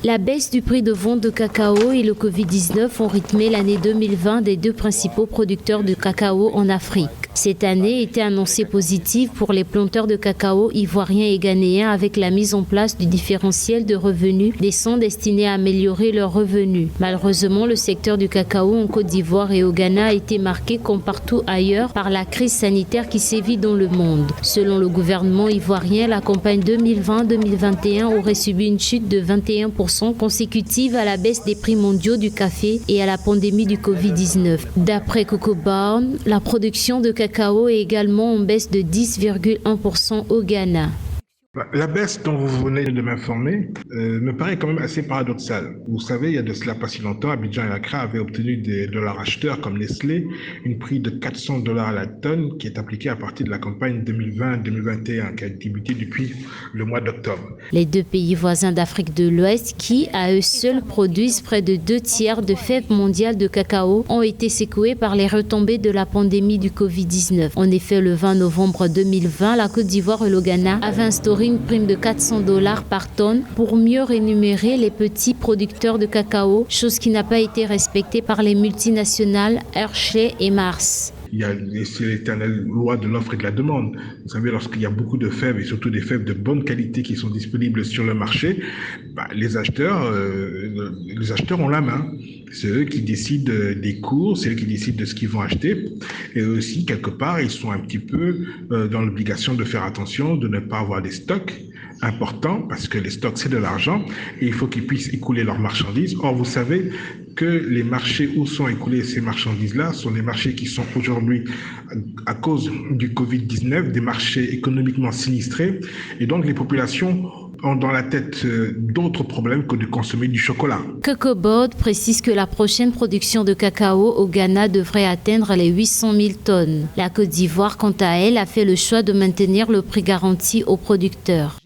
La baisse du prix de vente de cacao et le Covid-19 ont rythmé l'année 2020 des deux principaux producteurs de cacao en Afrique. Cette année était annoncée positive pour les planteurs de cacao ivoiriens et ghanéens avec la mise en place du différentiel de revenus, des fonds destinés à améliorer leurs revenus. Malheureusement, le secteur du cacao en Côte d'Ivoire et au Ghana a été marqué comme partout ailleurs par la crise sanitaire qui sévit dans le monde. Selon le gouvernement ivoirien, la campagne 2020-2021 aurait subi une chute de 21% consécutive à la baisse des prix mondiaux du café et à la pandémie du Covid-19. D'après Cocoa Board, la production de cacao est également en baisse de 10,1% au Ghana. La baisse dont vous venez de m'informer me paraît quand même assez paradoxale. Vous savez, il y a de cela pas si longtemps, Abidjan et Accra avaient obtenu de leurs acheteurs comme Nestlé un prix de $400 à la tonne qui est appliqué à partir de la campagne 2020-2021 qui a débuté depuis le mois d'octobre. Les deux pays voisins d'Afrique de l'Ouest qui, à eux seuls, produisent près de 2/3 de fèves mondiales de cacao ont été secoués par les retombées de la pandémie du Covid-19. En effet, le 20 novembre 2020, la Côte d'Ivoire et le Ghana avaient instauré une prime de $400 par tonne pour mieux rémunérer les petits producteurs de cacao, chose qui n'a pas été respectée par les multinationales Hershey et Mars. C'est l'éternelle loi de l'offre et de la demande. Vous savez, lorsqu'il y a beaucoup de fèves et surtout des fèves de bonne qualité qui sont disponibles sur le marché, les acheteurs ont la main. C'est eux qui décident des cours, c'est eux qui décident de ce qu'ils vont acheter. Et aussi, quelque part, ils sont un petit peu dans l'obligation de faire attention, de ne pas avoir des stocks importants, parce que les stocks, c'est de l'argent, et il faut qu'ils puissent écouler leurs marchandises. Or, vous savez que les marchés où sont écoulées ces marchandises-là sont des marchés qui sont aujourd'hui, à cause du Covid-19, des marchés économiquement sinistrés. Et donc, les populations ont dans la tête d'autres problèmes que de consommer du chocolat. Cocoa Board précise que la prochaine production de cacao au Ghana devrait atteindre les 800 000 tonnes. La Côte d'Ivoire, quant à elle, a fait le choix de maintenir le prix garanti aux producteurs.